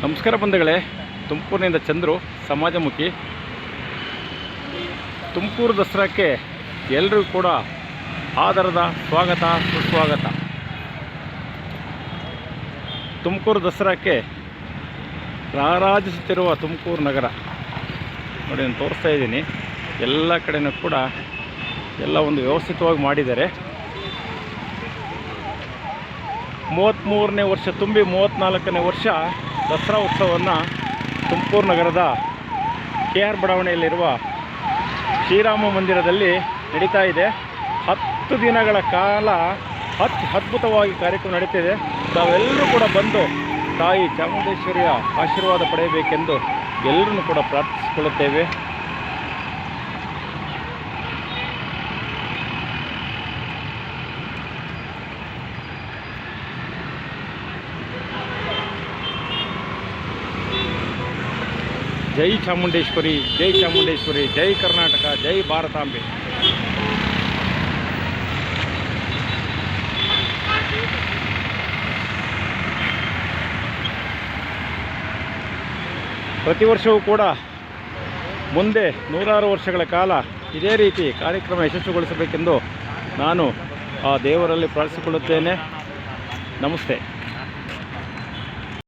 ನಮಸ್ಕಾರ ಬಂಧುಗಳೇ, ತುಮಕೂರಿನಿಂದ ಚಂದ್ರು, ಸಮಾಜಮುಖಿ. ತುಮಕೂರು ದಸರಾಕ್ಕೆ ಎಲ್ಲರಿಗೂ ಕೂಡ ಆದರದ ಸ್ವಾಗತ, ಸುಸ್ವಾಗತ. ತುಮಕೂರು ದಸರಾಕ್ಕೆ ರಾರಾಜಿಸುತ್ತಿರುವ ತುಮಕೂರು ನಗರ ನೋಡಿ, ನಾನು ತೋರಿಸ್ತಾ ಇದ್ದೀನಿ. ಎಲ್ಲ ಕಡೆಯೂ ಕೂಡ ಎಲ್ಲ ಒಂದು ವ್ಯವಸ್ಥಿತವಾಗಿ ಮಾಡಿದ್ದಾರೆ. 33ನೇ ವರ್ಷ ತುಂಬಿ 34ನೇ ವರ್ಷ ದಸರಾ ಉತ್ಸವವನ್ನು ತುಮಕೂರು ನಗರದ KR ಬಡಾವಣೆಯಲ್ಲಿರುವ ಶ್ರೀರಾಮ ಮಂದಿರದಲ್ಲಿ ನಡೀತಾ ಇದೆ. 10 ದಿನಗಳ ಕಾಲ ಅದ್ಭುತವಾಗಿ ಕಾರ್ಯಕ್ರಮ ನಡೀತಿದೆ. ತಾವೆಲ್ಲರೂ ಕೂಡ ಬಂದು ತಾಯಿ ಚಾಮುಂಡೇಶ್ವರಿಯ ಆಶೀರ್ವಾದ ಪಡೆಯಬೇಕೆಂದು ಎಲ್ಲರನ್ನೂ ಕೂಡ ಪ್ರಾರ್ಥಿಸಿಕೊಳ್ಳುತ್ತೇವೆ. ಜೈ ಚಾಮುಂಡೇಶ್ವರಿ, ಜೈ ಚಾಮುಂಡೇಶ್ವರಿ, ಜೈ ಕರ್ನಾಟಕ, ಜೈ ಭಾರತಾಂಬೆ. ಪ್ರತಿ ವರ್ಷವೂ ಕೂಡ ಮುಂದೆ 100 ವರ್ಷಗಳ ಕಾಲ ಇದೇ ರೀತಿ ಕಾರ್ಯಕ್ರಮ ಯಶಸ್ವಿಗೊಳಿಸಬೇಕೆಂದು ನಾನು ಆ ದೇವರಲ್ಲಿ ಪ್ರಾರ್ಥಿಸಿಕೊಳ್ಳುತ್ತೇನೆ. ನಮಸ್ತೆ.